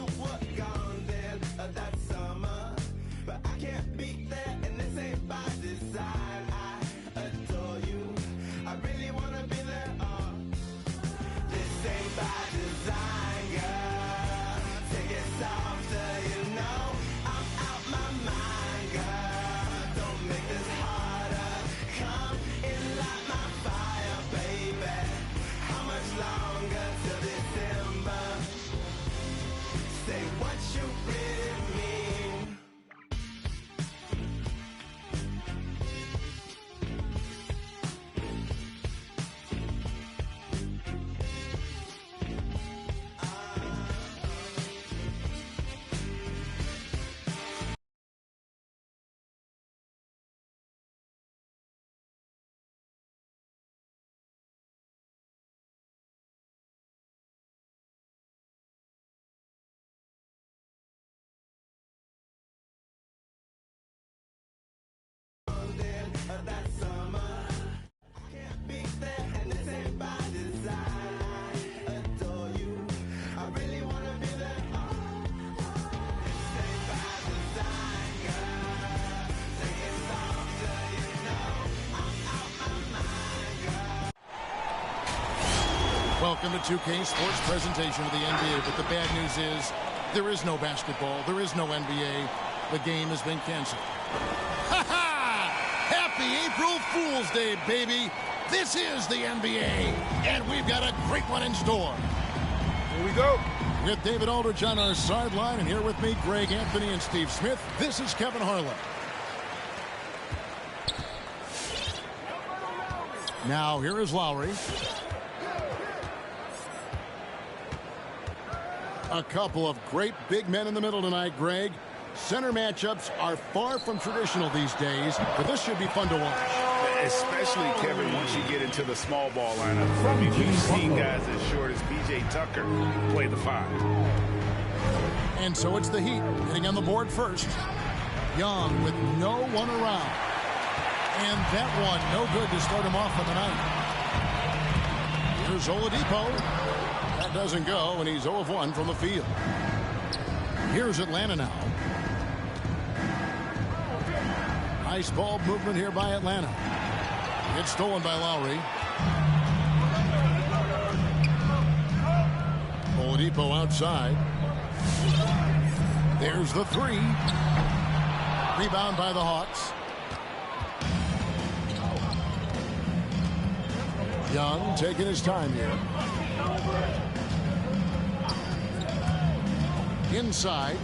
you were gone then that summer, but I can't beat that, and this ain't by design. I adore you, I really wanna be there. This ain't by design, girl. Take it softer, you know I'm out my mind, girl. Don't make this harder. Come in, light my fire, baby. How much longer till December? Say what you really mean. That summer, I can't beat that, and this ain't by design. I adore you, I really wanna be there. This ain't by design, girl. Take it softer, you know I'm out my mind, girl. Welcome to 2K Sports presentation of the NBA, but the bad news is there is no basketball, there is no NBA. The game has been canceled. Happy April Fool's Day, baby. This is the NBA, and we've got a great one in store. Here we go. With David Aldridge on our sideline, and here with me, Greg Anthony and Steve Smith. This is Kevin Harlan. Now, here is Lowry. A couple of great big men in the middle tonight, Greg. Center matchups are far from traditional these days, but this should be fun to watch. Especially, Kevin, once you get into the small ball lineup. I mean, we've seen guys as short as P.J. Tucker play the 5. And so it's the Heat hitting on the board first. Young with no one around. And that one no good to start him off for the night. Here's Oladipo. That doesn't go, and he's 0 of 1 from the field. Here's Atlanta now. Nice ball movement here by Atlanta. It's stolen by Lowry. Oladipo outside. There's the 3. Rebound by the Hawks. Young taking his time here. Inside.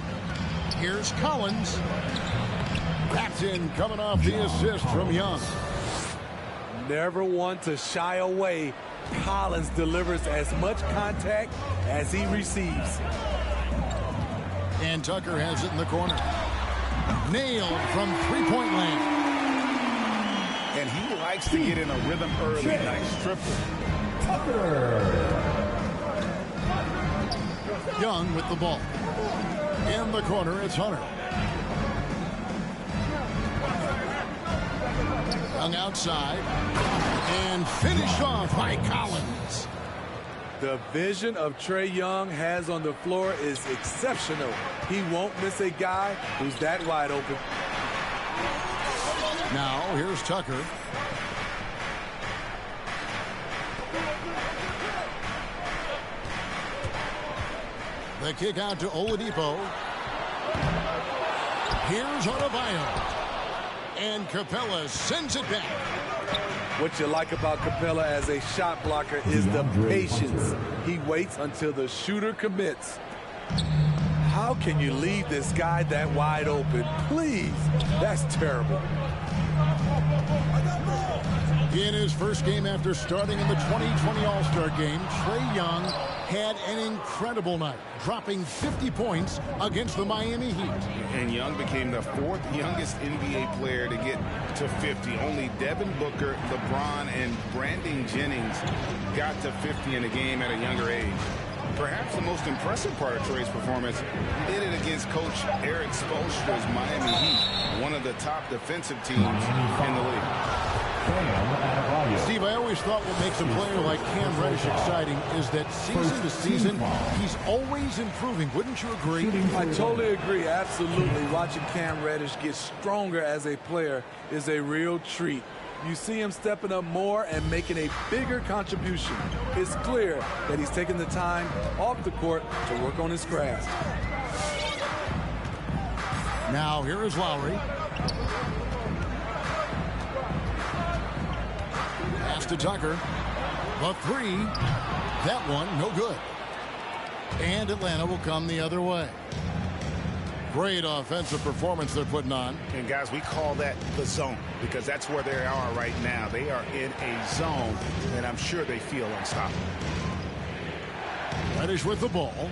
Here's Collins. That's in, coming off the assist from Young. Never one to shy away. Collins delivers as much contact as he receives. And Tucker has it in the corner. Nailed from three-point land. And he likes to get in a rhythm early. Nice triple. Tucker. Young with the ball. In the corner, it's Hunter. Young outside. And finished off by Collins. The vision of Trae Young has on the floor is exceptional. He won't miss a guy who's that wide open. Now, here's Tucker. The kick out to Oladipo. Here's Adebayo. And Capella sends it back. What you like about Capella as a shot blocker is the patience. He waits until the shooter commits. How can you leave this guy that wide open? Please, that's terrible. In his first game after starting in the 2020 All-Star Game, Trae Young had an incredible night, dropping 50 points against the Miami Heat. And Young became the 4th youngest NBA player to get to 50. Only Devin Booker, LeBron, and Brandon Jennings got to 50 in a game at a younger age. Perhaps the most impressive part of Trae's performance, he did it against Coach Eric Spoelstra's Miami Heat, one of the top defensive teams in the league. Steve, I always thought what makes a player like Cam Reddish exciting is that season to season, he's always improving. Wouldn't you agree? I totally agree. Absolutely. Watching Cam Reddish get stronger as a player is a real treat. You see him stepping up more and making a bigger contribution. It's clear that he's taking the time off the court to work on his craft. Now here is Lowry. Pass to Tucker. The three. That one, no good. And Atlanta will come the other way. Great offensive performance they're putting on. And guys, we call that the zone because that's where they are right now. They are in a zone, and I'm sure they feel unstoppable. Reddish with the ball.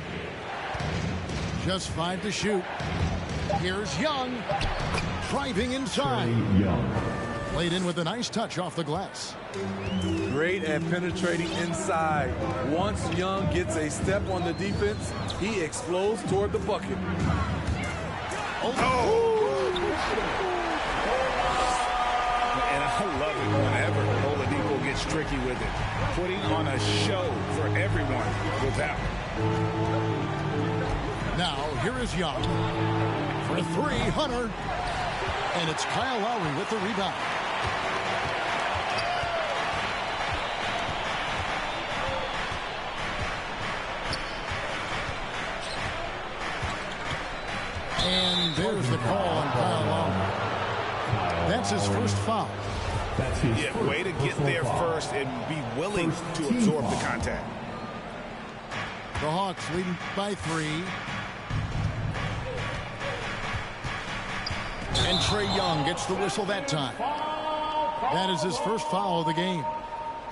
Just 5 to shoot. Here's Young. Driving inside. Played in with a nice touch off the glass. Great at penetrating inside. Once Young gets a step on the defense, he explodes toward the bucket. And I love it whenever Oladipo gets tricky with it. Putting on a show for everyone without. Now, here is Young. For 3, Hunter. And it's Kyle Lowry with the rebound. And there's the call on Kyle Lowry. That's his first foul. Yeah, way to get there first and be willing to absorb the contact. The Hawks leading by 3. And Trae Young gets the whistle that time. That is his first foul of the game.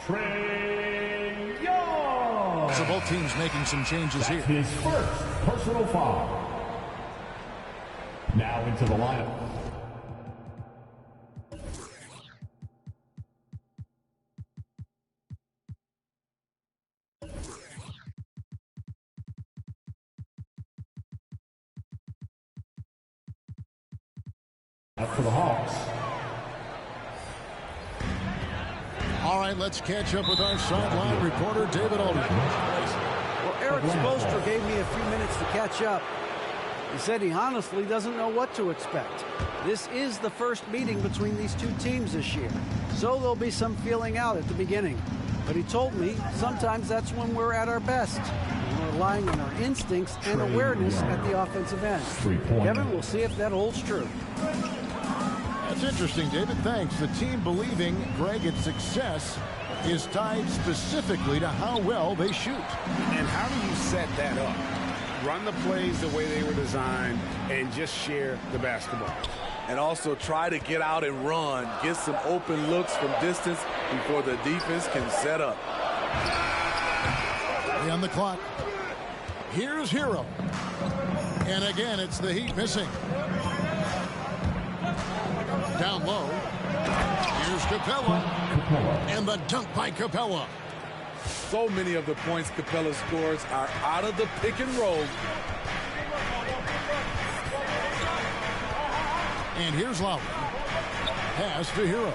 Trae Young. So both teams making some changes here. His first personal foul. Now into the lineup. For the Hawks. All right, let's catch up with our sideline reporter, David Aldridge. Well, Eric Spoelstra gave me a few minutes to catch up. He said he honestly doesn't know what to expect. This is the first meeting between these two teams this year, so there'll be some feeling out at the beginning. But he told me sometimes that's when we're at our best. We're relying on our instincts and awareness at the offensive end. Kevin, we'll see if that holds true. That's interesting, David. Thanks. The team believing Greg's success is tied specifically to how well they shoot. And how do you set that up? Run the plays the way they were designed and just share the basketball. And also try to get out and run. Get some open looks from distance before the defense can set up. On the clock. Here's Hero. And again, it's the Heat missing. Down low. Here's Capella. And the dunk by Capella. So many of the points Capella scores are out of the pick and roll. And here's Lowry. Pass to Hero.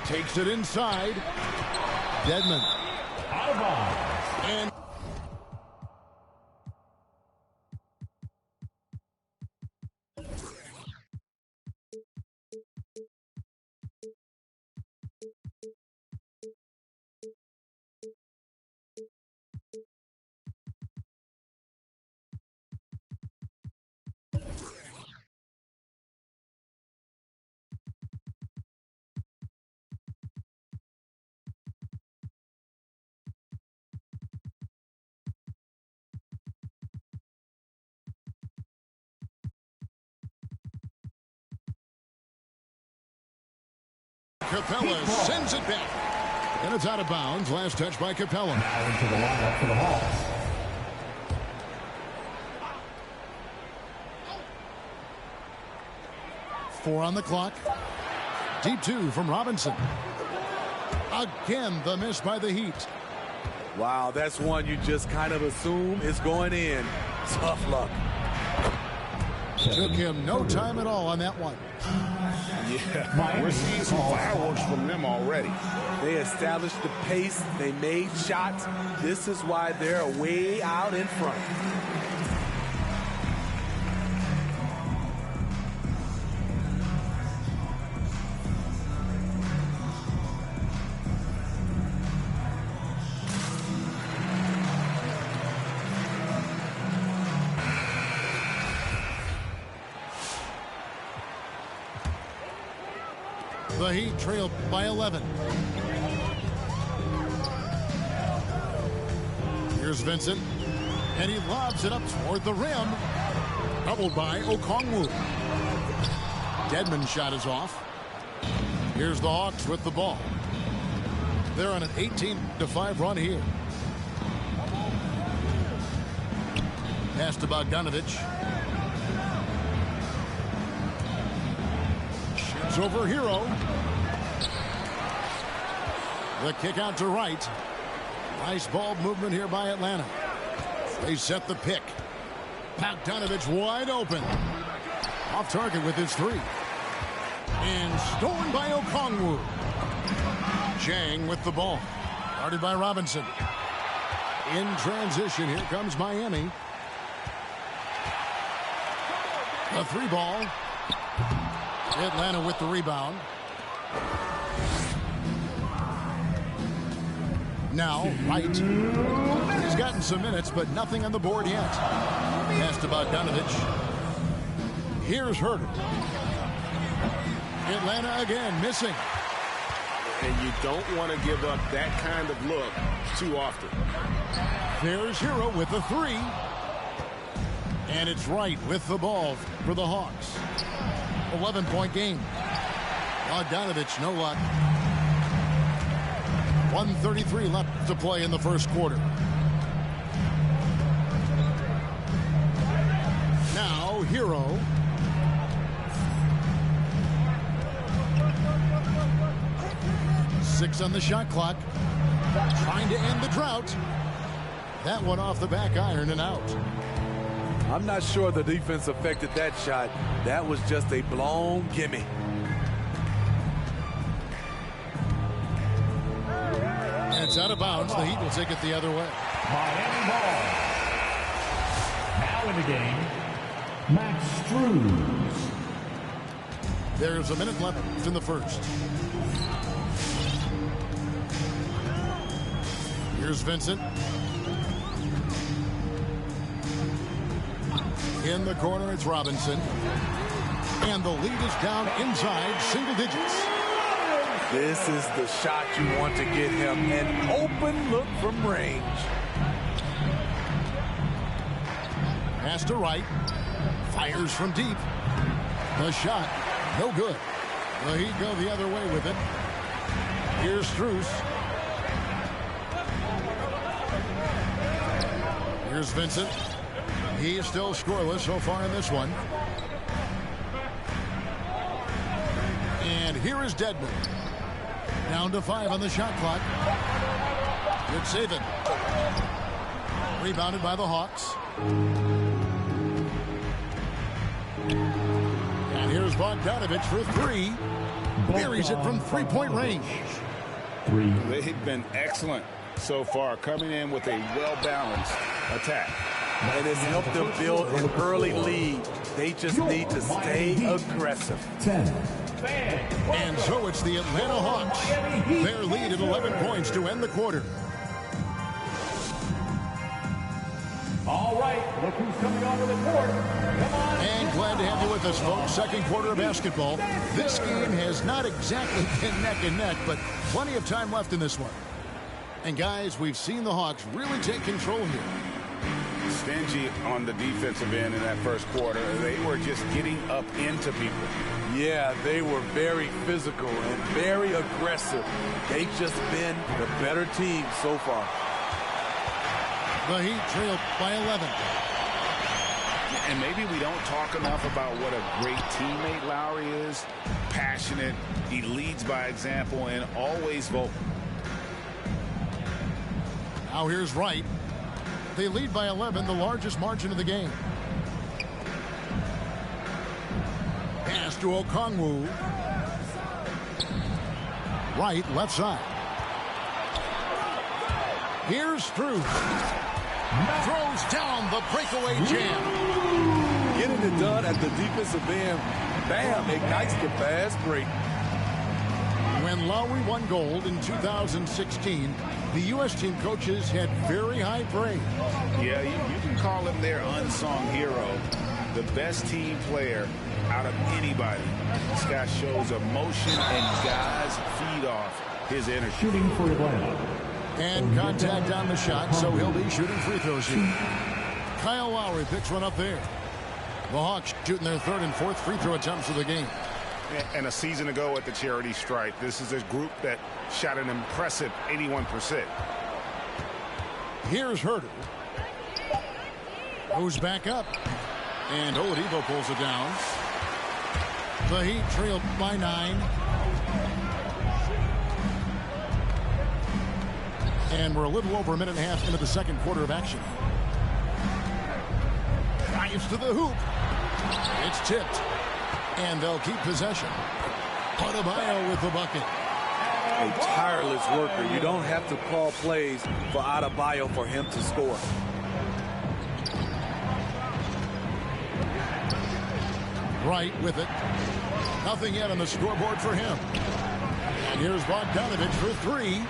Takes it inside. Dedmon. Out of bounds. And Capella sends it back. And it's out of bounds. Last touch by Capella. Now into the lineup for the Hawks. Four on the clock. Deep 2 from Robinson. Again, the miss by the Heat. Wow, that's one you just kind of assume is going in. Tough luck. Took him no time at all on that one. Yeah, we're seeing some fireworks from them already. They established the pace. They made shots. This is why they're way out in front. The Heat trail by 11. Here's Vincent, and he lobs it up toward the rim. Doubled by Okongwu. Dedmon's shot is off. Here's the Hawks with the ball. They're on an 18-5 run here. Pass to Bogdanovich. Shoots over Hero. The kick out to right. Nice ball movement here by Atlanta. They set the pick. Bogdanovich wide open. Off target with his three. And stolen by Okongwu. Chang with the ball. Guarded by Robinson. In transition, here comes Miami. The three ball. Atlanta with the rebound. Now, Wright. He's gotten some minutes, but nothing on the board yet. Pass to Bogdanovich. Here's Herter. Atlanta again missing. And you don't want to give up that kind of look too often. There's Hero with the three. And it's Wright with the ball for the Hawks. 11-point game. Bogdanovich, no luck. 1:33 left to play in the first quarter. Now, Hero. Six on the shot clock. Trying to end the drought. That one off the back iron and out. I'm not sure the defense affected that shot. That was just a blown gimme. And it's out of bounds. The Heat will take it the other way. Miami ball. Now in the game, Max Struz. There's a minute left in the first. Here's Vincent. In the corner, it's Robinson. And the lead is down inside single digits. This is the shot you want to get him. An open look from range. Pass to Wright. Fires from deep. The shot, no good. The Heat go the other way with it. Here's Struz. Here's Vincent. He is still scoreless so far in this one. And here is Dedmon. Down to 5 on the shot clock. Good saving. Rebounded by the Hawks. And here's Bogdanovich for three. Buries it from three-point range. They've been excellent so far, coming in with a well-balanced attack. And it's helped them build an early lead. They just need to stay aggressive. 10. And so it's the Atlanta Hawks. Their lead at 11 points to end the quarter. All right, look who's coming onto the court. Come on. And glad to have you with us, folks. Second quarter of basketball. This game has not exactly been neck and neck, but plenty of time left in this one. And guys, we've seen the Hawks really take control here. Stingy on the defensive end in that first quarter. They were just getting up into people. Yeah, they were very physical and very aggressive. They've just been the better team so far. The Heat trail by 11. And maybe we don't talk enough about what a great teammate Lowry is. Passionate, he leads by example, and always vocal. Now here's Wright. They lead by 11, the largest margin of the game. Pass to Okongwu. Right, left side. Here's Struth. Throws down the breakaway jam. Getting it done at the defensive end. Bam, ignites the fast break. When Lowry won gold in 2016, the U.S. team coaches had very high praise. Yeah, you can call him their unsung hero. The best team player out of anybody. This guy shows emotion, and guys feed off his energy. Shooting for Atlanta. And contact on the shot, so he'll be shooting free throws here. Kyle Lowry picks one up there. The Hawks shooting their third and fourth free throw attempts of the game. And a season ago at the charity stripe, this is a group that shot an impressive 81%. Here's Herter. Goes back up. And Oladipo pulls it down. The Heat trailed by 9. And we're a little over a minute and a half into the second quarter of action. Drives to the hoop. It's tipped. And they'll keep possession. Adebayo with the bucket. A tireless worker. You don't have to call plays for Adebayo for him to score. Right with it. Nothing yet on the scoreboard for him. And here's Bogdanovich for 3.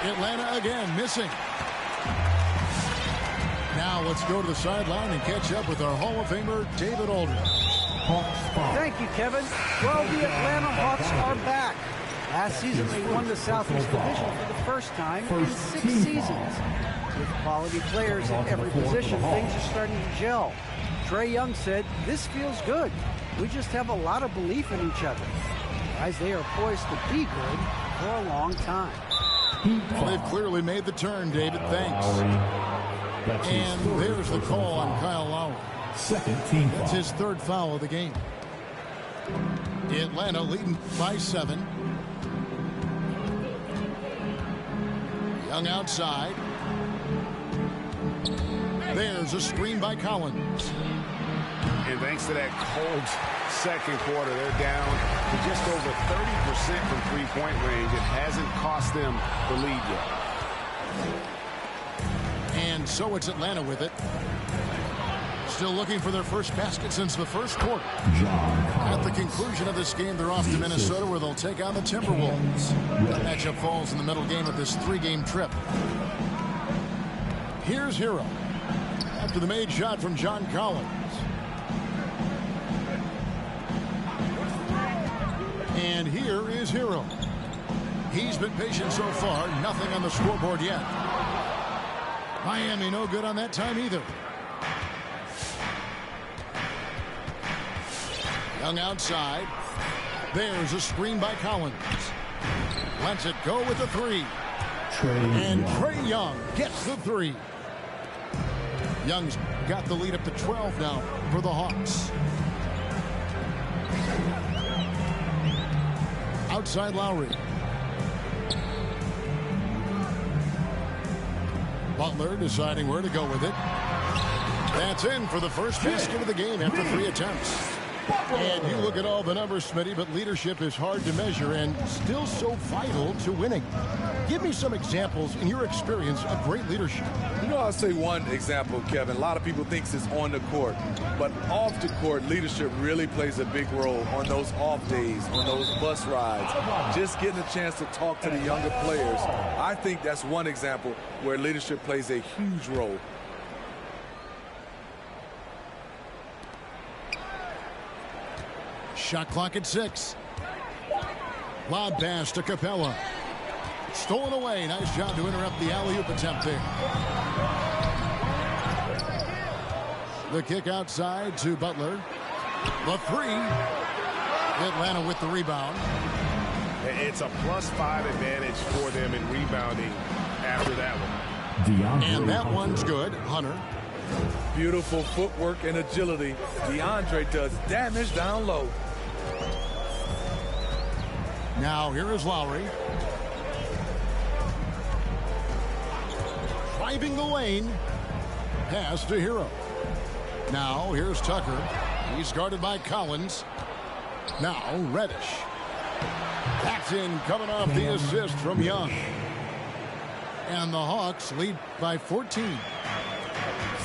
Atlanta again missing. Now let's go to the sideline and catch up with our Hall of Famer, David Aldridge. Thank you, Kevin. Well, the Atlanta Hawks are back. Last season, they won the Southeast Division for the first time in 6 seasons. With quality players at every position, things are starting to gel. Trae Young said, "This feels good. We just have a lot of belief in each other." Guys, they are poised to be good for a long time. Well, they've clearly made the turn, David. Thanks. And there's the call on Kyle Lowry. Second team That's foul. his third foul of the game. Atlanta leading by 7. Young outside. There's a screen by Collins. And thanks to that cold second quarter, they're down to just over 30% from three-point range. It hasn't cost them the lead yet. And so it's Atlanta with it. Still looking for their first basket since the first quarter. At the conclusion of this game, they're off to Minnesota, where they'll take on the Timberwolves. The matchup falls in the middle game of this 3-game trip. Here's Hero. After the made shot from John Collins. And here is Hero. He's been patient so far. Nothing on the scoreboard yet. Miami no good on that time either. Young outside. There's a screen by Collins. Lets it go with the 3. And Trae Young gets the 3. Young's got the lead up to 12 now for the Hawks. Outside Lowry. Butler deciding where to go with it. That's in for the first basket of the game after 3 attempts. And you look at all the numbers, Smitty, but leadership is hard to measure and still so vital to winning. Give me some examples in your experience of great leadership. You know, I'll say one example, Kevin. A lot of people think it's on the court, but off the court, leadership really plays a big role on those off days, on those bus rides. Just getting a chance to talk to the younger players. I think that's one example where leadership plays a huge role. Shot clock at 6. Lob pass to Capella. Stolen away. Nice job to interrupt the alley-oop attempt there. The kick outside to Butler. The 3. Atlanta with the rebound. It's a +5 advantage for them in rebounding after that one. And that one's good. Hunter. Beautiful footwork and agility. DeAndre does damage down low. Now here is Lowry. Driving the lane. Pass to Hero. Now here's Tucker. He's guarded by Collins. Now Reddish. That's in, coming off the assist from Young. And the Hawks lead by 14.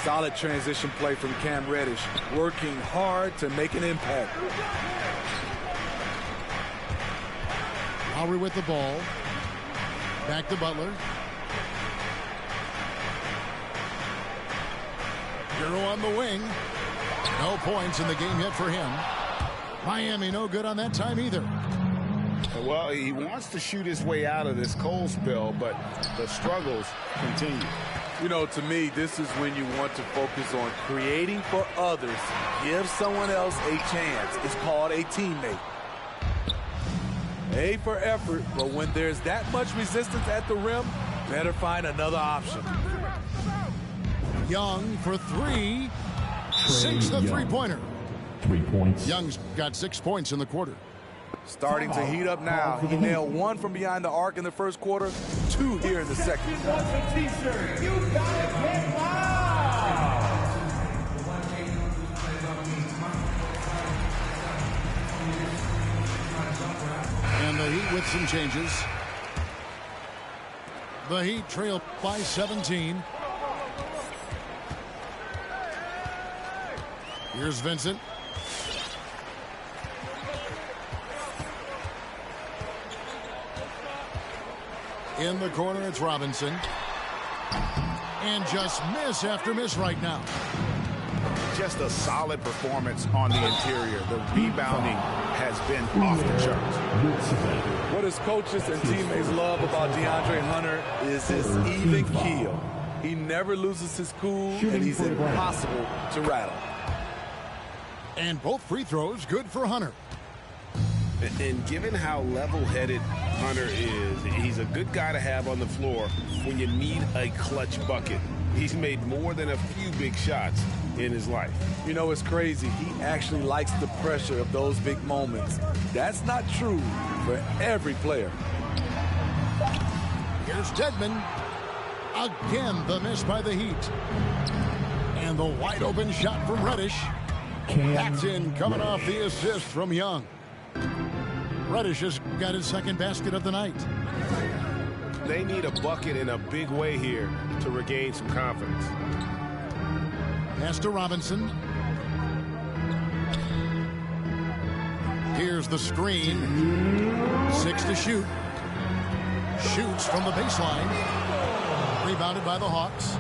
Solid transition play from Cam Reddish, working hard to make an impact. Lowry with the ball. Back to Butler. Hero on the wing. No points in the game yet for him. Miami no good on that time either. Well, he wants to shoot his way out of this cold spell, but the struggles continue. You know, to me, this is when you want to focus on creating for others. Give someone else a chance. It's called a teammate. A for effort, but when there's that much resistance at the rim, better find another option. Young for three. Sinks the three-pointer. 3 points. Young's got 6 points in the quarter. Starting to heat up now. He nailed 1 from behind the arc in the first quarter, 2 here in the second. Want the t-shirt? You gotta get loud! And the Heat with some changes. The Heat trail by 17. Here's Vincent. In the corner, it's Robinson. And just miss after miss right now. Just a solid performance on the interior. The rebounding has been off the charts. What his coaches and teammates love about DeAndre Hunter is his even keel. He never loses his cool, and he's impossible to rattle. And both free throws good for Hunter. And given how level-headed Hunter is, he's a good guy to have on the floor when you need a clutch bucket. He's made more than a few big shots in his life. You know, it's crazy. He actually likes the pressure of those big moments. That's not true for every player. Here's Dedmon. Again, the miss by the Heat. And the wide-open shot from Reddish. That's in, coming off the assist from Young. Reddish has got his second basket of the night. They need a bucket in a big way here to regain some confidence. Pass to Robinson. Here's the screen. 6 to shoot. Shoots from the baseline. Rebounded by the Hawks.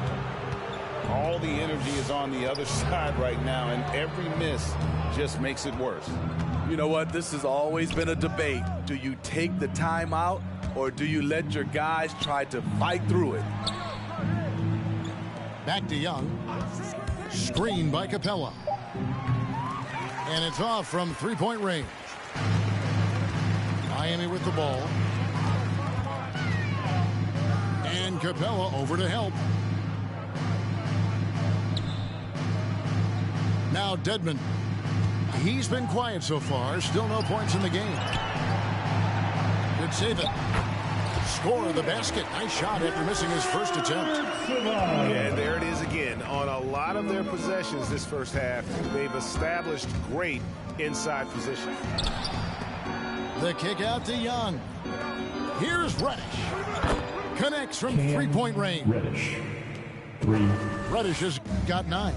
All the energy is on the other side right now, and every miss just makes it worse. You know what? This has always been a debate. Do you take the timeout, or do you let your guys try to fight through it? Back to Young. Screen by Capella. And it's off from three-point range. Miami with the ball. And Capella over to help. Now Dedmon. He's been quiet so far. Still no points in the game. Good save it. Score the basket. Nice shot after missing his first attempt. Yeah, there it is again. On a lot of their possessions this first half, they've established great inside position. The kick out to Young. Here's Reddish. Connects from three-point range. Reddish. 3. Reddish has got 9.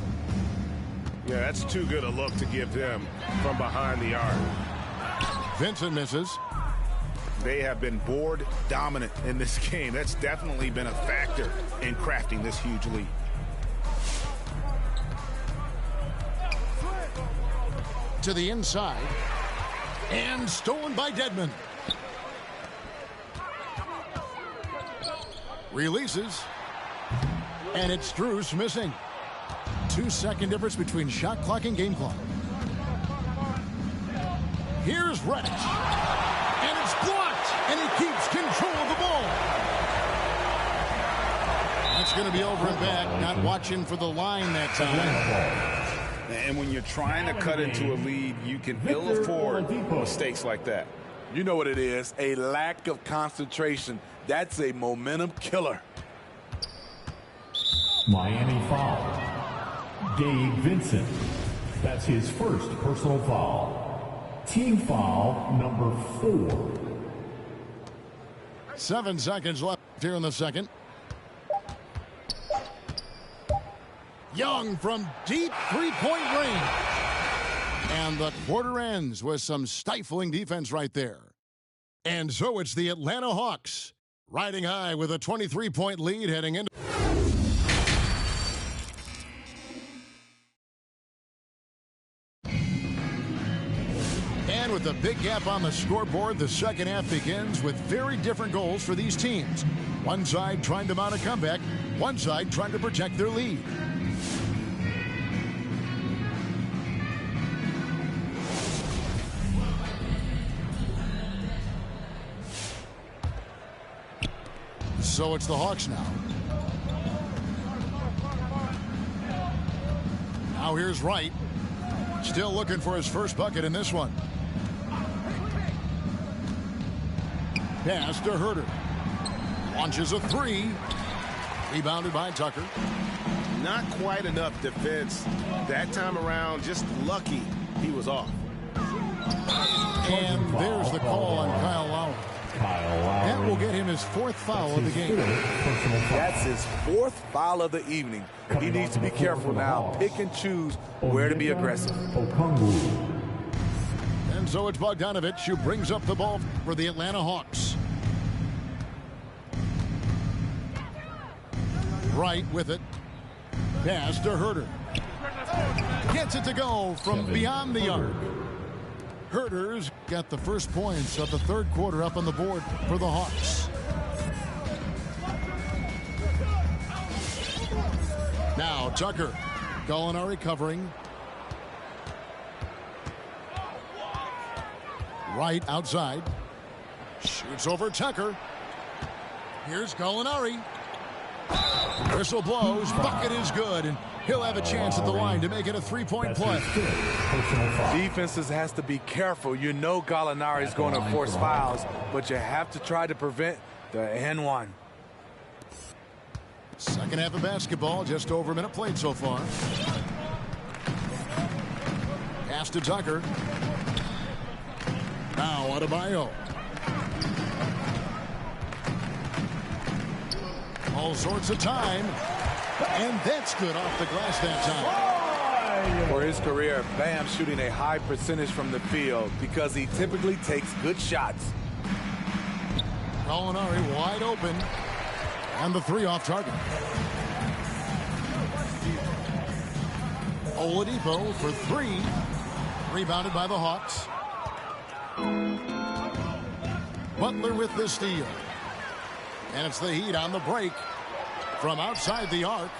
Yeah, that's too good a look to give them from behind the arc. Vincent misses. They have been board dominant in this game. That's definitely been a factor in crafting this huge lead. To the inside. And stolen by Dedmon. Releases. And it's Strus missing. 2-second difference between shot clock and game clock. Here's Reddish. And it's blocked. And he keeps control of the ball. That's going to be over and back. Not watching for the line that time. And when you're trying to cut into a lead, you can ill afford mistakes like that. You know what it is, a lack of concentration. That's a momentum killer. Miami foul. Gabe Vincent. That's his first personal foul. Team foul number 4. 7 seconds left here in the second. Young from deep three-point range. And the quarter ends with some stifling defense right there. And so it's the Atlanta Hawks riding high with a 23-point lead heading into. And with a big gap on the scoreboard, the second half begins with very different goals for these teams. One side trying to mount a comeback, one side trying to protect their lead. So it's the Hawks now. Now here's Wright. Still looking for his first bucket in this one. Pass to Herter. Launches a three. Rebounded by Tucker. Not quite enough defense that time around. Just lucky he was off. And there's the call on Kyle Lowry. That will get him his 4th foul of the game. That's his 4th foul of the evening. He needs to be careful now. Pick and choose where to be aggressive. And so it's Bogdanovich who brings up the ball for the Atlanta Hawks. Wright with it. Pass to Herter. Gets it to go from beyond the arc. Herter's got the first points of the third quarter up on the board for the Hawks. Now Tucker. Gallinari covering. Wright outside. Shoots over Tucker. Here's Gallinari. Whistle blows. Bucket is good. And he'll have a chance at the line to make it a 3-point play. Defenses has to be careful. You know Gallinari is going to force fouls, but you have to try to prevent the N1. Second half of basketball, just over a minute played so far. Pass to Tucker. Now Adebayo. All sorts of time. And that's good off the glass that time. For his career, Bam shooting a high percentage from the field because he typically takes good shots. Gallinari wide open. And the 3 off target. Oladipo for 3. Rebounded by the Hawks. Butler with the steal. And it's the Heat on the break. From outside the arc.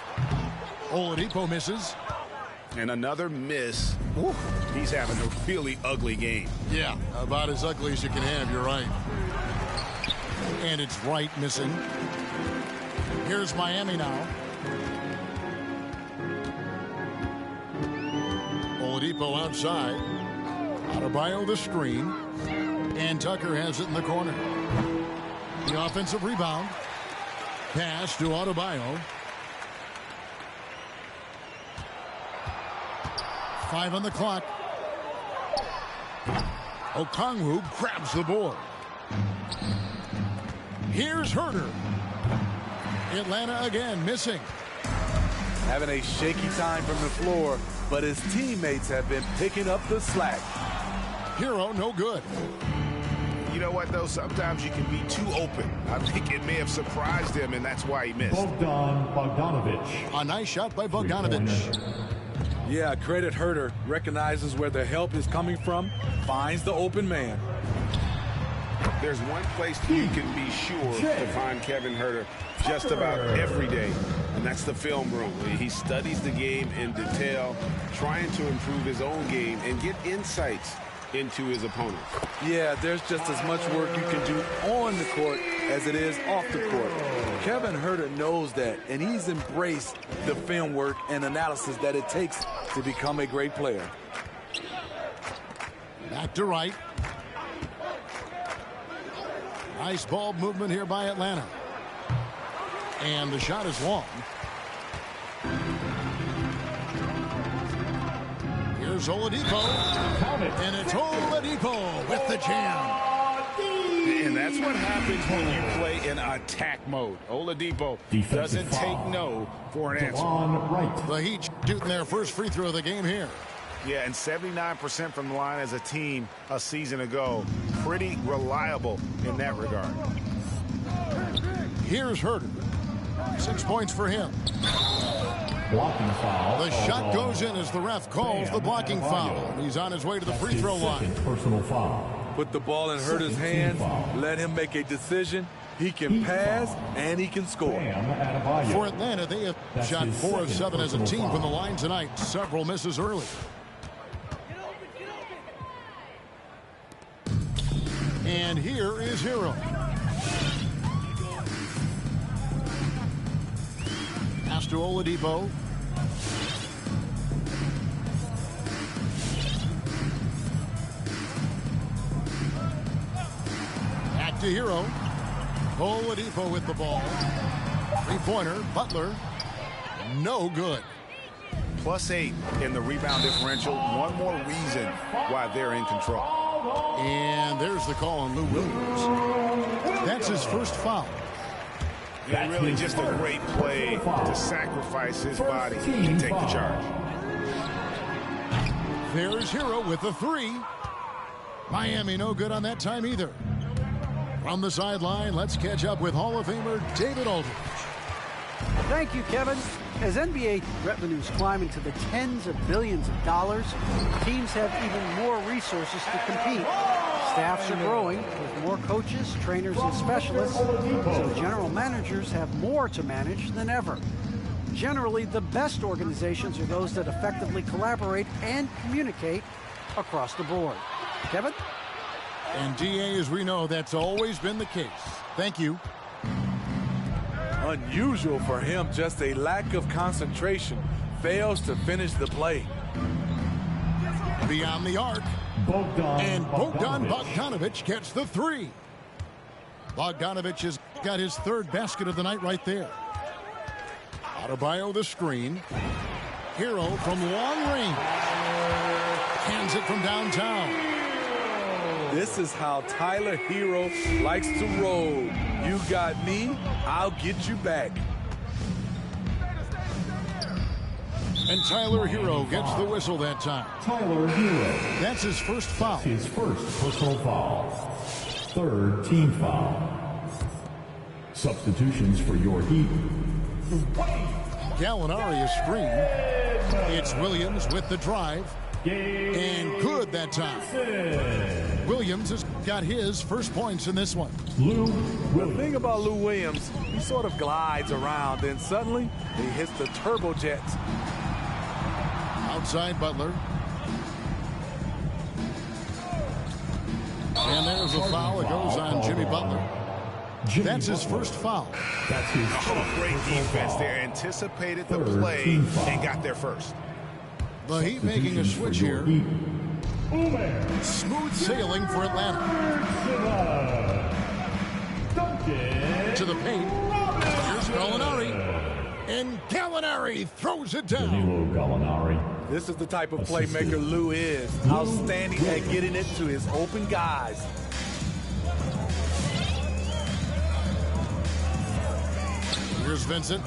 Oladipo misses. And another miss. Ooh, he's having a really ugly game. Yeah, about as ugly as you can have, you're right. And it's Wright missing. Here's Miami now. Oladipo outside. Adebayo the screen. And Tucker has it in the corner. The offensive rebound. Pass to Adebayo. 5 on the clock. Okongwu grabs the board. Here's Herter. Atlanta again missing. Having a shaky time from the floor, but his teammates have been picking up the slack. Hero no good. You know what, though? Sometimes you can be too open. I think it may have surprised him, and that's why he missed. Bogdanovich. A nice shot by Bogdanovich. Yeah, credit Herter. Recognizes where the help is coming from, finds the open man. There's one place you can be sure to find Kevin Herter just about every day, and that's the film room. He studies the game in detail, trying to improve his own game and get insights into his opponent. Yeah, there's just as much work you can do on the court as it is off the court. Kevin Herter knows that, and he's embraced the film work and analysis that it takes to become a great player. Back to Wright. Nice ball movement here by Atlanta. And the shot is long. Here's Here's Oladipo. And it's Oladipo with the jam. And that's what happens when you play in attack mode. Oladipo doesn't take no for an answer. The Heat shooting their first free throw of the game here. Yeah, and 79% from the line as a team a season ago. Pretty reliable in that regard. Here's Herter. 6 points for him. Blocking foul. The shot goes in as the ref calls the blocking foul. He's on his way to the free throw line. Personal foul. Put the ball in Herter's hands. Let him make a decision. He can pass and he can score. For Atlanta, they have shot 4 of 7 as a team from the line tonight. Several misses early. And here is Hero. Pass to Oladipo. Back to Hero. Oladipo with the ball. Three-pointer. Butler. No good. +8 in the rebound differential. One more reason why they're in control. And there's the call on Lou Williams. That's his first foul. Yeah, really just a great play to sacrifice his body and take the charge. There's Hero with the three. Miami no good on that time either. From the sideline, let's catch up with Hall of Famer David Aldridge. Thank you, Kevin. As NBA revenues climb into the tens of billions of dollars, teams have even more resources to compete. Staffs are growing with more coaches, trainers, and specialists, so general managers have more to manage than ever. Generally, the best organizations are those that effectively collaborate and communicate across the board. Kevin? And DA, as we know, that's always been the case. Thank you. Unusual for him, just a lack of concentration. Fails to finish the play. Beyond the arc. And Bogdan Bogdanovic gets the three. Bogdanovic has got his third basket of the night right there. Adebayo the screen. Hero from long range. Hands it from downtown. This is how Tyler Hero likes to roll. You got me, I'll get you back. And Tyler Hero gets the whistle that time. Tyler Hero. That's his first foul. His first personal foul. Third team foul. Substitutions for your Heat. Gallinari is screen. It's Williams with the drive. And good that time. Williams has got his first points in this one. The thing about Lou Williams, he sort of glides around, then suddenly he hits the turbojets. Outside Butler. And there's a foul. It goes on Jimmy Butler. That's his first foul. That's his Great defense there. Anticipated the play and got there first. The Heat making a switch here. Smooth sailing for Atlanta. To the paint. Here's Gallinari. And Gallinari throws it down. This is the type of playmaker Lou is. Outstanding at getting it to his open guys. Here's Vincent.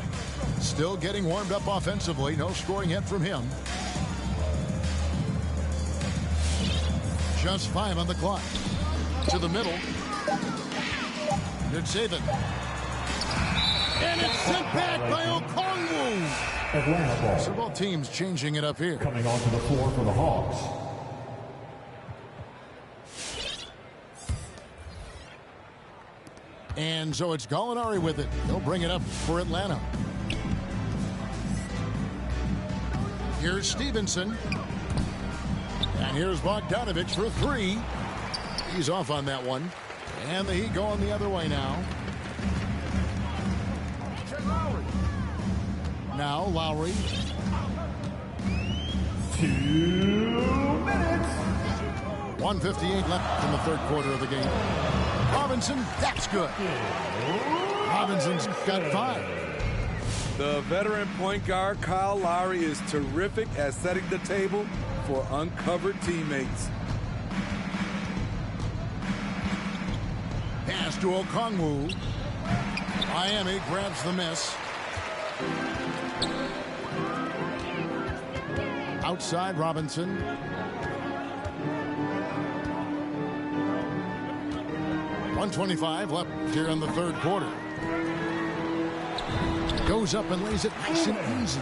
Still getting warmed up offensively. No scoring yet from him. Just 5 on the clock. To the middle. Good saving. And it's sent back by Okongwu. Atlanta ball. So both teams changing it up here. Coming onto the floor for the Hawks. And so it's Gallinari with it. He'll bring it up for Atlanta. Here's Stevenson. And here's Bogdanovic for three. He's off on that one. And the Heat going the other way now. Now Lowry. 2 minutes. 1:58 left in the third quarter of the game. Robinson, that's good. Robinson's got 5. The veteran point guard Kyle Lowry is terrific at setting the table for uncovered teammates. Pass to Okongwu. Miami grabs the miss. Outside Robinson. .125 left here in the third quarter. Goes up and lays it nice and easy.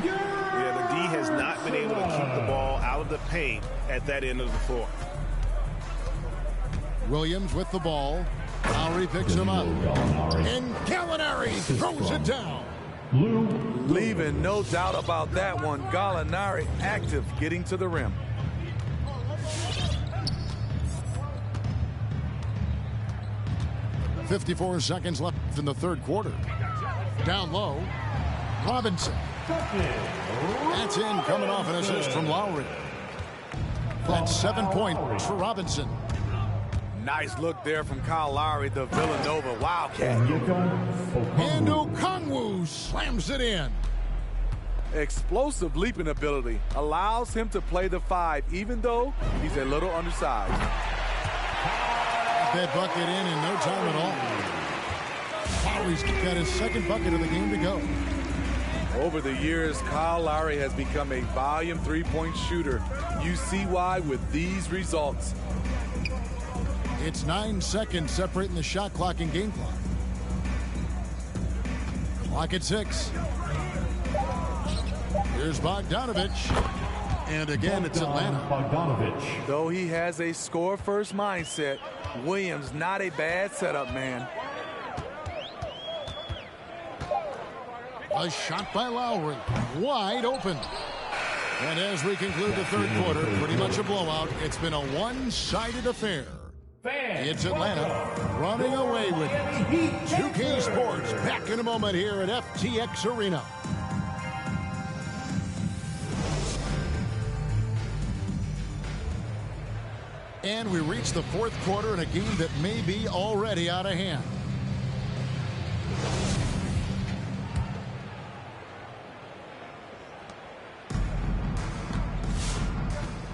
Yeah, the D has not been able to keep the ball out of the paint at that end of the floor. Williams with the ball. Lowry picks him up. And Gallinari throws it down. Leaving no doubt about that one. Gallinari active, getting to the rim. .54 seconds left in the third quarter. Down low. Robinson. That's in, coming off an assist from Lowry. That's 7 points for Robinson. Nice look there from Kyle Lowry, the Villanova Wildcat. And Okongwu slams it in. Explosive leaping ability allows him to play the 5, even though he's a little undersized. That bucket in no time at all. Lowry's got his second bucket of the game to go. Over the years, Kyle Lowry has become a volume three-point shooter. You see why with these results. It's 9 seconds separating the shot clock and game clock. Clock at 6. Here's Bogdanovich. And again, it's Atlanta. Bogdanovich. Though he has a score-first mindset, Williams not a bad setup man. A shot by Lowry. Wide open. And as we conclude the third quarter, pretty much a blowout. It's been a one-sided affair. It's Atlanta running away with it. 2K Sports back in a moment here at FTX Arena. And we reach the fourth quarter in a game that may be already out of hand.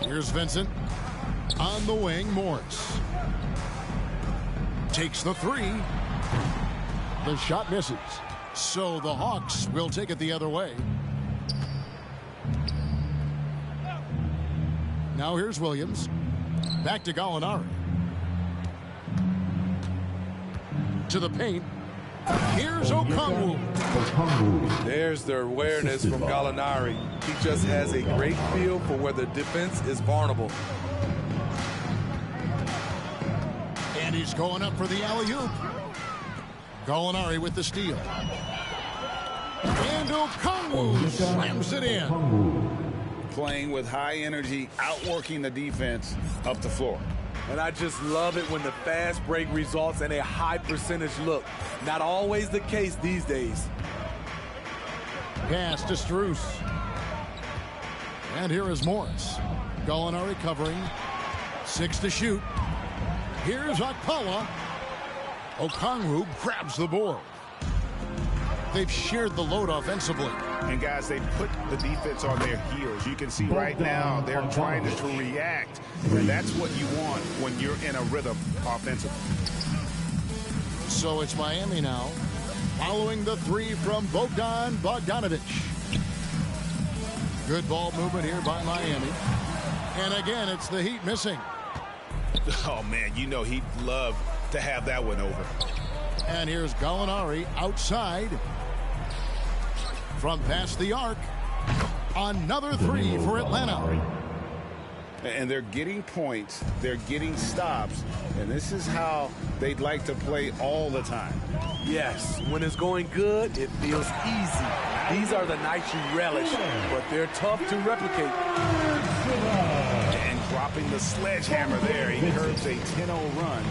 Here's Vincent. On the wing, Morris. Takes the three. The shot misses. So the Hawks will take it the other way. Now here's Williams. Back to Gallinari. To the paint. Here's Okongwu. There's the awareness from Gallinari. He just has a great feel for where the defense is vulnerable. And he's going up for the alley-oop. Gallinari with the steal. And Okongwu slams it in. Playing with high energy, outworking the defense up the floor. And I just love it when the fast break results in a high percentage look. Not always the case these days. Pass to Strus. And here is Morris. Gallinari covering. 6 to shoot. Here's Okpala. Okongwu grabs the board. They've shared the load offensively. And guys, they put the defense on their heels. You can see right now they're trying to react. And that's what you want when you're in a rhythm offensively. So it's Miami now, following the three from Bogdanovich. Good ball movement here by Miami. And again, it's the Heat missing. Oh, man, you know he'd love to have that one over. And here's Gallinari outside. From past the arc. Another three for Atlanta. And they're getting points. They're getting stops. And this is how they'd like to play all the time. Yes, when it's going good, it feels easy. These are the nights you relish, but they're tough to replicate. And dropping the sledgehammer there, he curbs a 10-0 run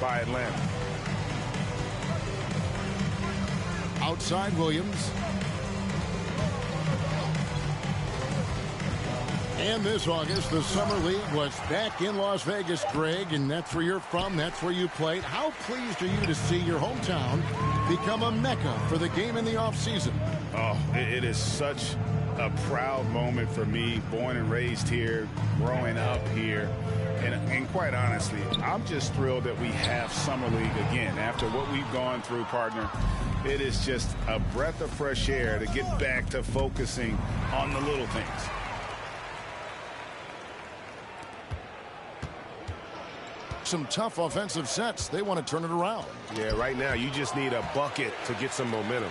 by Atlanta. Outside Williams. And this August, the Summer League was back in Las Vegas, Greg, and that's where you're from, that's where you played. How pleased are you to see your hometown become a mecca for the game in the offseason? Oh, it is such a proud moment for me, born and raised here, growing up here. And quite honestly, I'm just thrilled that we have Summer League again. After what we've gone through, partner, it is just a breath of fresh air to get back to focusing on the little things. Some tough offensive sets. They want to turn it around. Yeah, right now you just need a bucket to get some momentum.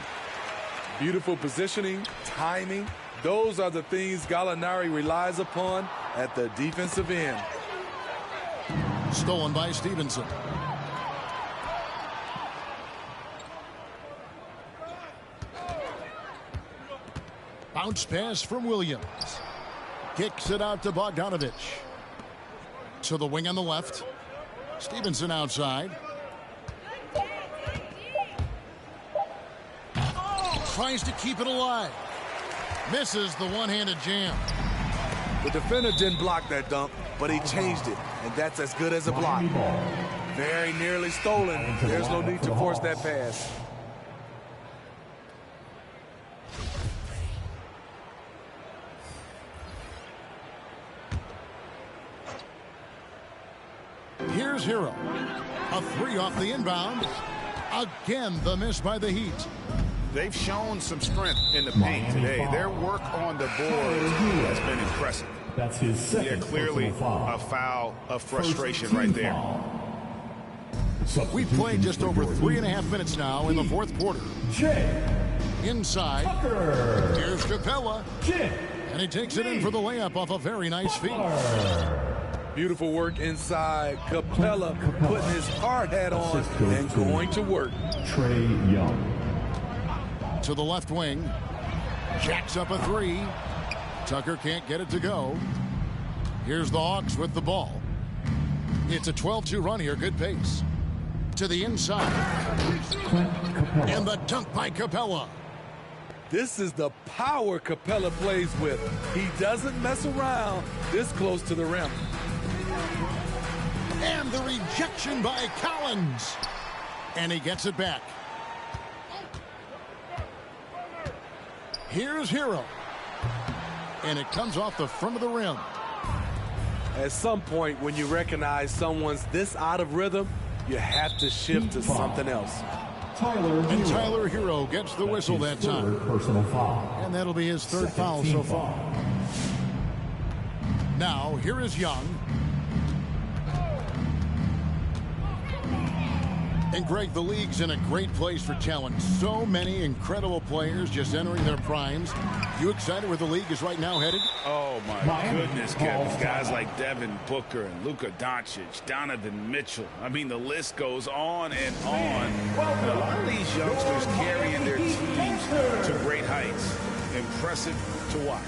Beautiful positioning, timing. Those are the things Gallinari relies upon at the defensive end. Stolen by Stevenson. Bounce pass from Williams. Kicks it out to Bogdanovich. To the wing on the left. Stevenson outside. Tries to keep it alive. Misses the one-handed jam. The defender didn't block that dunk, but he changed it, and that's as good as a block. Very nearly stolen. There's no need to force that pass. Here's Hero. A three off the inbound. Again, the miss by the Heat. They've shown some strength in the paint today. Their work on the board has been impressive. That's his second. Yeah, clearly a foul of frustration right there. We've played just over 3.5 minutes now in the fourth quarter. Inside. Here's Capella. And he takes it in for the layup off a very nice feed. Beautiful work inside. Capella putting his hard hat on and going to work. Trey Young. To the left wing. Jacks up a three. Tucker can't get it to go. Here's the Hawks with the ball. It's a 12-2 run here. Good pace. To the inside. And the dunk by Capella. This is the power Capella plays with. He doesn't mess around this close to the rim. And the rejection by Collins. And he gets it back. Here's Hero. And it comes off the front of the rim. At some point, when you recognize someone's this out of rhythm, you have to shift to something else. And Tyler Hero gets the whistle that time. Personal foul. And that'll be his third foul so far. Now, here is Young. And Greg, the league's in a great place for talent. So many incredible players just entering their primes. You excited where the league is right now headed? Oh, my goodness, Kevin. Guys like Devin Booker and Luka Doncic, Donovan Mitchell. I mean, the list goes on and on. And a lot of these youngsters carrying their teams to great heights. Impressive to watch.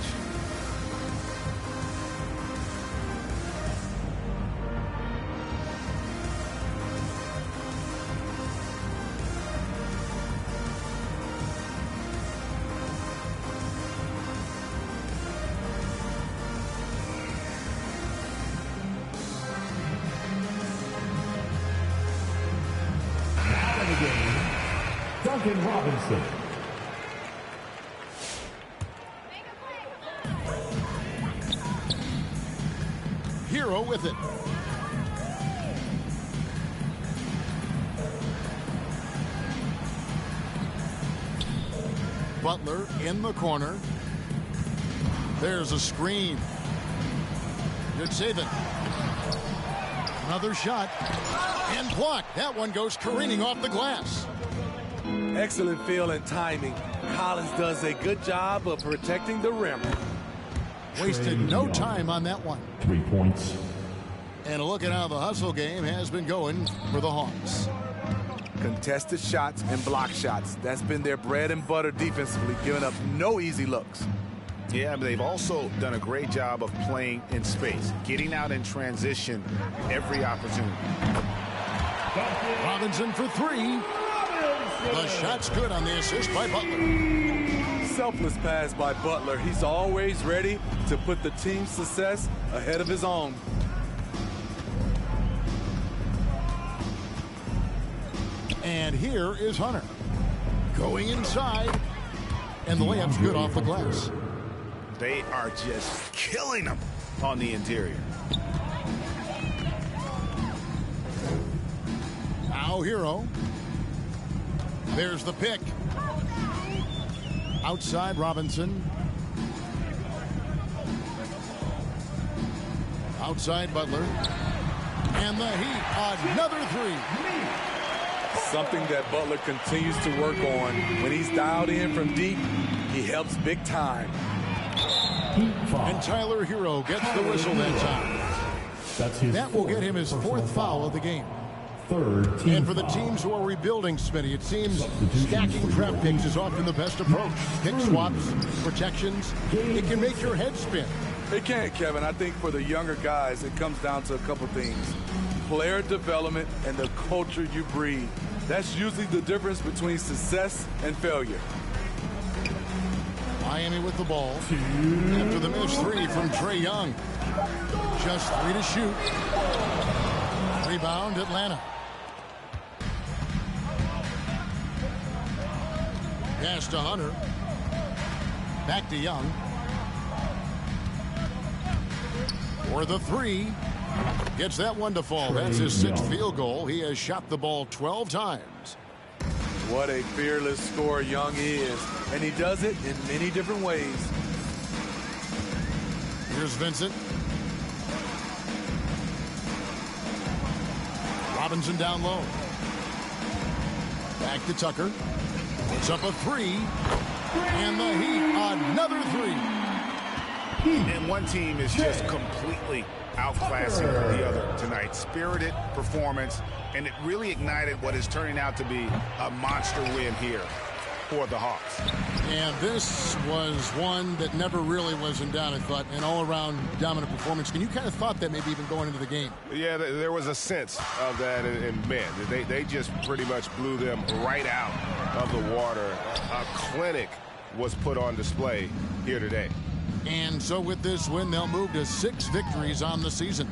Duncan Robinson. Hero with it. Butler in the corner. There's a screen. Good saving. Another shot. And blocked. That one goes careening off the glass. Excellent feel and timing. Collins does a good job of protecting the rim. Wasted no time on that one. 3 points. And a look at how the hustle game has been going for the Hawks. Contested shots and block shots. That's been their bread and butter defensively, giving up no easy looks. Yeah, but they've also done a great job of playing in space, getting out in transition every opportunity. Robinson for three. The shot's good on the assist by Butler. Selfless pass by Butler. He's always ready to put the team's success ahead of his own. And here is Hunter. Going inside. And the layup's good off the glass. They are just killing them on the interior. Now Hero. There's the pick. Outside Robinson. Outside Butler. And the Heat, another three. Something that Butler continues to work on. When he's dialed in from deep, he helps big time. And Tyler Hero gets the whistle that time. That will get him his fourth foul of the game. And for the teams who are rebuilding, Smitty, it seems stacking draft picks is often the best approach. Pick swaps, protections, it can make your head spin. It can, Kevin. I think for the younger guys, it comes down to a couple things. Player development and the culture you breed. That's usually the difference between success and failure. Miami with the ball. After the missed three from Trae Young. Just 3 to shoot. Rebound, Atlanta. Pass to Hunter. Back to Young. For the three. Gets that one to fall. That's his 6th field goal. He has shot the ball 12 times. What a fearless scorer Young is. And he does it in many different ways. Here's Vincent. Robinson down low. Back to Tucker. Puts up a three. And the Heat, another three. And one team is just completely outclassing the other tonight. Spirited performance, and it really ignited what is turning out to be a monster win here for the Hawks. And this was one that never really was in doubt, I thought, an all-around dominant performance. Can you kind of thought that maybe even going into the game? Yeah, there was a sense of that, and man, they just pretty much blew them right out of the water. A clinic was put on display here today. And so with this win, they'll move to 6 victories on the season.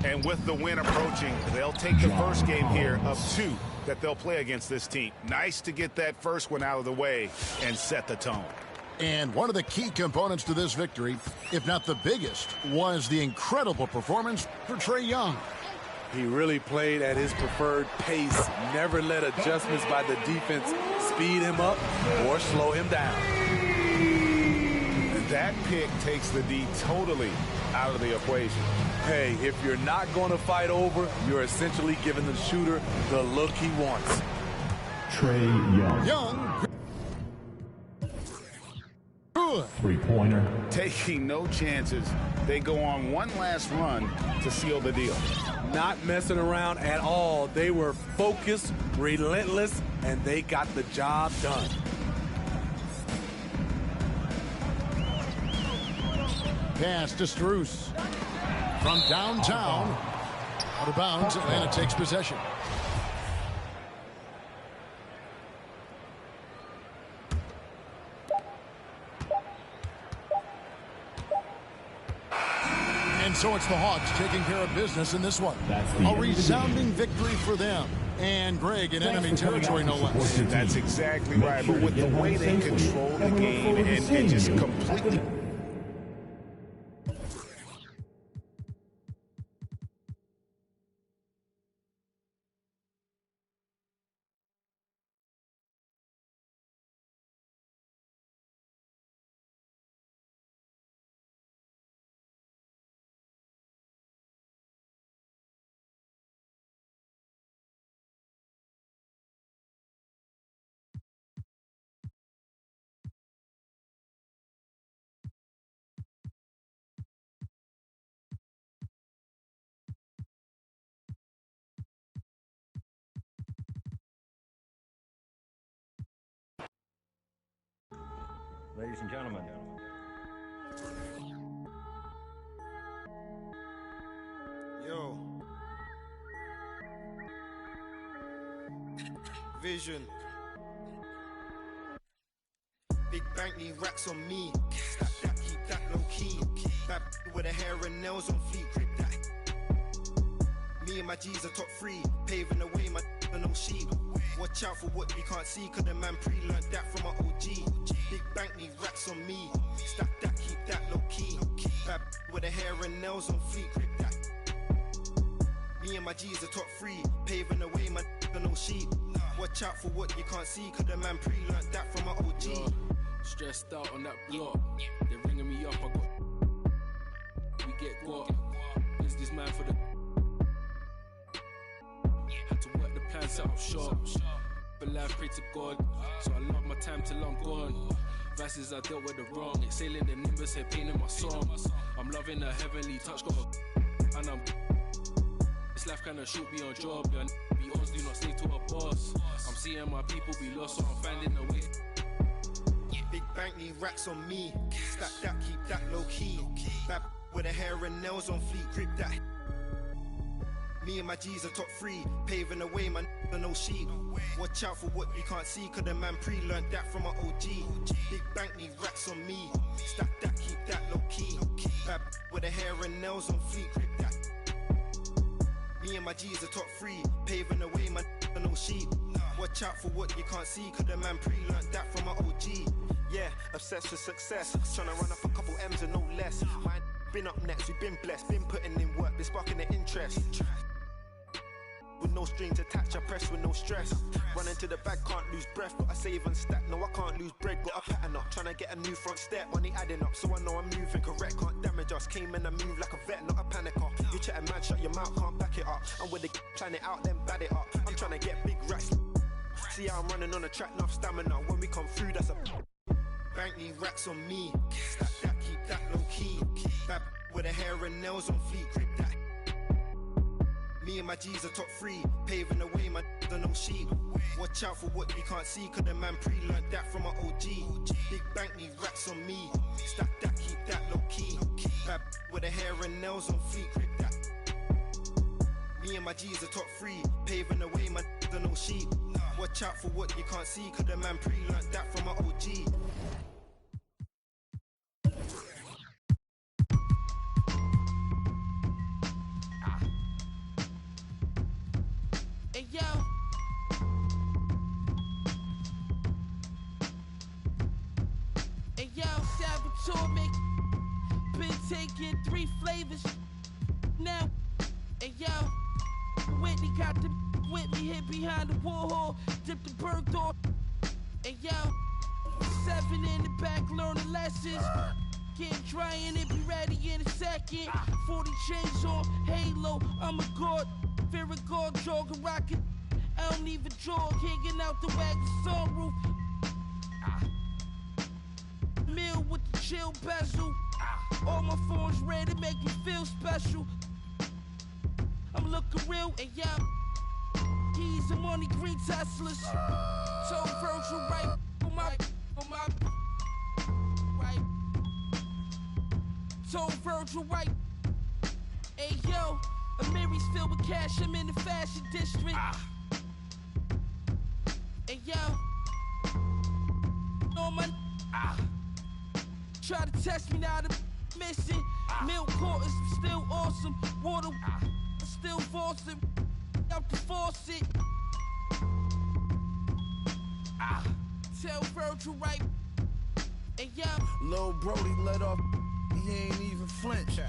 And with the win approaching, they'll take the first game here of 2 that they'll play against this team. Nice to get that first one out of the way and set the tone. And one of the key components to this victory, if not the biggest, was the incredible performance for Trae Young. He really played at his preferred pace, never let adjustments by the defense speed him up or slow him down. That pick takes the D totally out of the equation. Hey, if you're not going to fight over, you're essentially giving the shooter the look he wants. Trae Young. Young. Good. Three-pointer. Taking no chances. They go on one last run to seal the deal. Not messing around at all. They were focused, relentless, and they got the job done. Pass to Strus. From downtown. Out of bounds, Atlanta takes possession. And so it's the Hawks taking care of business in this one. A resounding victory for them. And Greg in enemy territory, no less. That's exactly right. But with the way they control the game and just completely... Ladies and gentlemen. Yo. Vision. Big bank need racks on me. Stack that, keep that low key. Bad with the hair and nails on fleek. Grip that. Me and my G's are top 3. Paving the way, my no sheep. Watch out for what we can't see, cause the man pre-learned that from my OG. Big bank need racks on me. Stack that, keep that low key. Bad with the hair and nails on fleek, grip that. Me and my G's are top 3, paving the way, my no sheep. Watch out for what you can't see, cause the man pre-learned that from my OG. Stressed out on that block, they're ringing me up, I got. We get got, is this man for the. Had to work the plan, set up shop. But life, pray to God, so I love my time till I'm gone. Vices I dealt with the wrong, exhaling the nimbus, head pain in my song. I'm loving a heavenly touch, got a. And I'm. This life kinda shoot me on job, yeah. Be odds, do not stay to a boss. I'm seeing my people be lost, so I'm finding a way. Big bank need racks on me. Stack that, keep that low key. Bad with the hair and nails on fleek, grip that. Me and my G's are top 3, paving the way, man, no sheep. Watch out for what you can't see, cause the man pre-learned that from my OG. Big bank need racks on me. Stack that, keep that low key. Bad with the hair and nails on fleek, grip that. Me and my G's are top 3, paving the way, man, no sheep. Watch out for what you can't see, cause the man pre-learned that from my OG. Yeah, obsessed with success, tryna run up a couple M's and no less. Mine been up next, we've been blessed, been putting in work, been sparking the interest. With no strings attached, I press with no stress. Running to the bag, can't lose breath, but I save and stack. No, I can't lose bread, got a pattern up. Tryna get a new front step, money adding up, so I know I'm moving correct. Can't damage us, came in and move like a vet, not a panicker. You chatting man, shut your mouth, can't back it up. I'm with the plan it out, then bad it up. I'm tryna get big racks. See how I'm running on the track, enough stamina. When we come through, that's a bank need racks on me. Stack that, keep that low key. Bad with the hair and nails on fleek, grip that. Me and my G's are top 3, paving the way, my no sheep. Watch out for what you can't see, cause the man pre-learned that from my OG. Big bank need racks on me. Stack that, keep that low key. Bad with the hair and nails on fleek, grip that. Me and my G's are top 3, paving the way, my no sheep. Watch out for what you can't see, cause the man pre-learned that from my OG. Hey yo. Hey yo, Saboteur make been taking 3 flavors now. Hey yo, Whitney got the with me hid behind the Warhol, dipped the bird door. Hey yo, 7 in the back learning lessons. Getting dry and it be ready in a second. 40 chains on, halo, I'm a god. Fear a god, jog a rocket. I don't even jog, hanging out the wagon sunroof. Meal with the chill bezel. All my phones ready to make me feel special. I'm looking real and yeah. Keys and money, green Teslas. Told Virgil right on my right. Told Virgil right. Hey yo, Amiri's filled with cash, I'm in the fashion district. Hey yo, on my try to test me now, I'm missing. Milk quarters, still awesome. Water, still faucet. Out the faucet. Tell Virgil right. And yeah, Lil Brody let off, he ain't even flinch.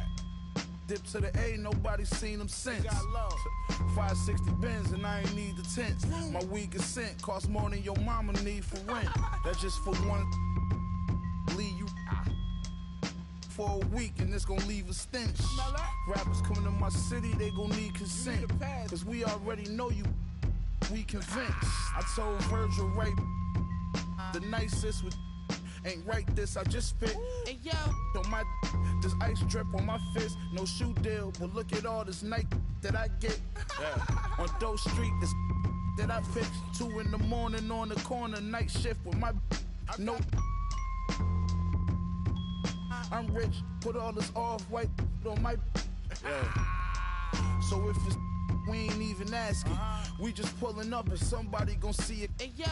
Dip to the A, nobody seen him since. 560 Benz and I ain't need the tents. My weed consent cost more than your mama need for rent. That's just for one. Leave you for a week and it's gonna leave a stench. Rappers coming to my city, they gon' need consent. Cause we already know you, we convinced. I told Virgil right, the nicest with ain't right this, I just spit. Hey yo, on my this ice drip on my fist, no shoe deal, but look at all this night that I get. On Doe Street, this that I pitch 2 in the morning on the corner, night shift with my no. I'm rich, put all this off-white on my so if it's we ain't even asking, we just pulling up and somebody gon' see it. Hey yo,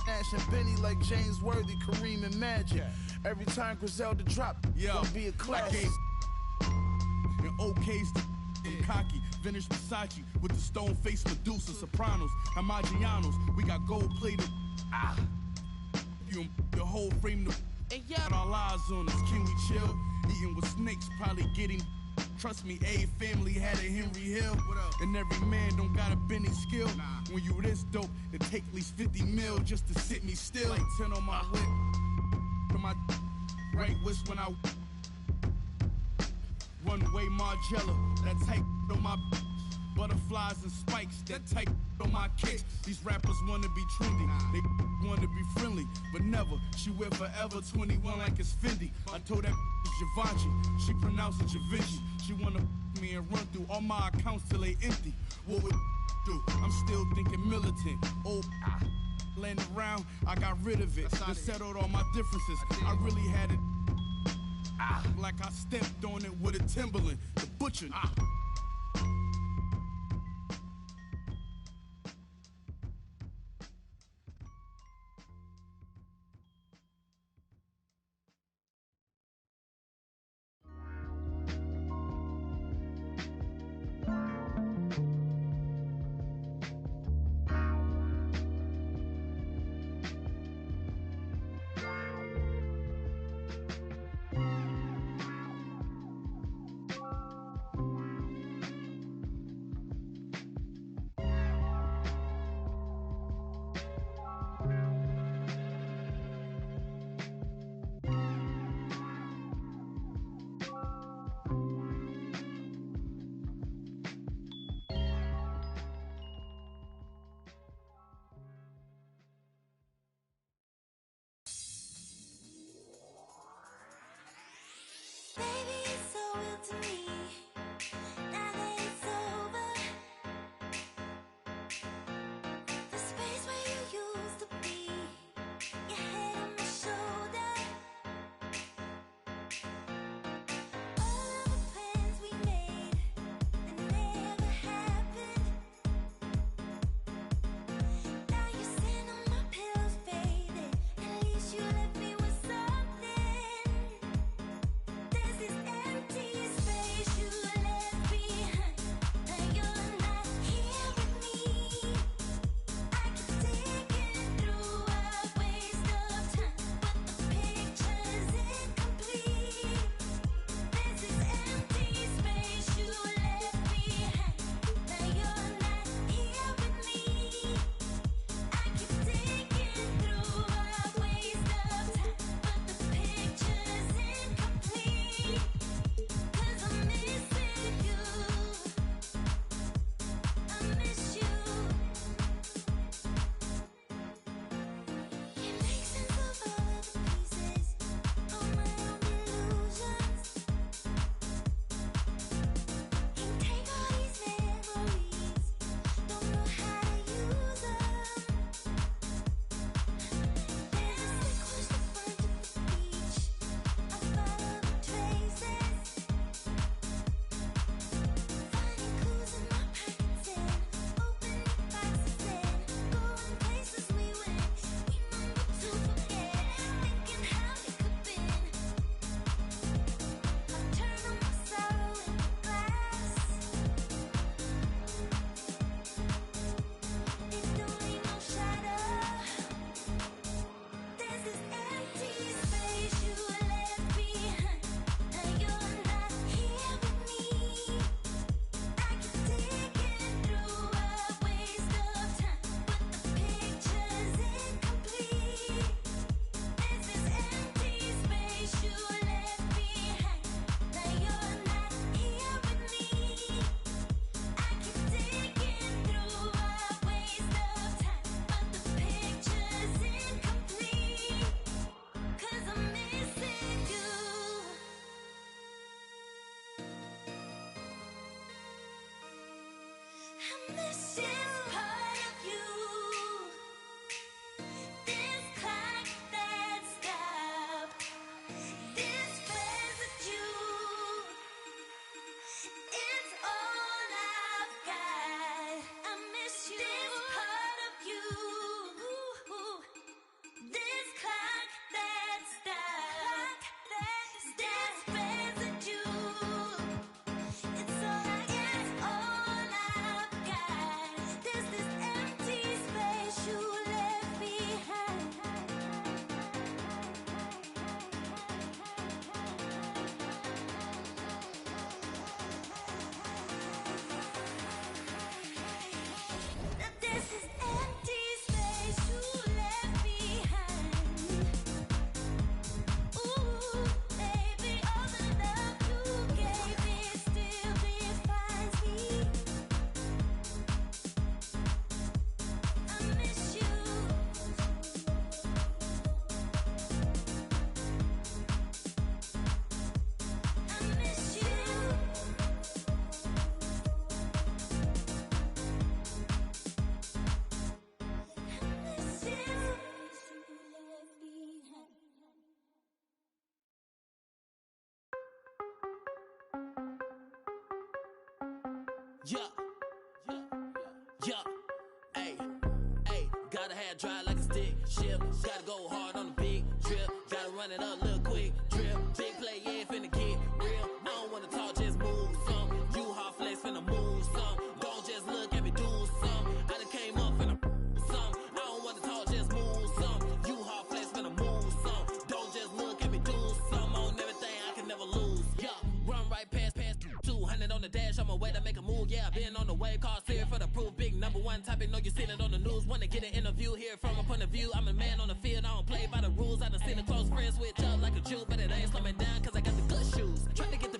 Ash and Benny like James Worthy, Kareem and Magic. Every time Griselda drop, gonna be a classic. And OK's the cocky, vintage Versace with the stone face Medusa, Sopranos, and Maggianos. We got gold plated. You your whole frame the hey yo, got our lives on us. Can we chill? Eating with snakes, probably getting. Trust me, a family had a Henry Hill. And every man don't got a Benny skill. When you this dope, it take at least 50 mil just to sit me still. Like 10 on my whip. From my right wrist when I runway Margiela. That type on my butterflies and spikes. That type on my kicks. These rappers wanna be trendy. They wanna be friendly, but never. She wear forever 21 like it's Fendi. I told that Givenchy, she pronounced it Givenchy. She wanna me and run through all my accounts till they empty. What would do? I'm still thinking militant. Oh, laying around, I got rid of it. Just settled all my differences. I really had it. Like I stepped on it with a Timberland. The butcher. Yeah. Hey, gotta have dry like a stick. Ship, gotta go hard on the big trip. Gotta run it up, little quick drip. Big play, yeah, finna get real. I don't wanna talk, just move some. You hard flex, finna move some. Don't just look at me, do some. I done came up, finna some. I don't wanna talk, just move some. You hard flex, finna move some. Don't just look at me, do some. On everything, I can never lose. Yeah, run right past 200 on the dash. On my way to make a move. Yeah, I been on the way, call clear for the proof. Big number one topic, know you seen it on the news. Wanna get an interview here from a point of view. I'm a man on the field, I don't play by the rules. I done seen a close friends switch up like a Jew, but it ain't slowing down cause I got the good shoes. Trying to get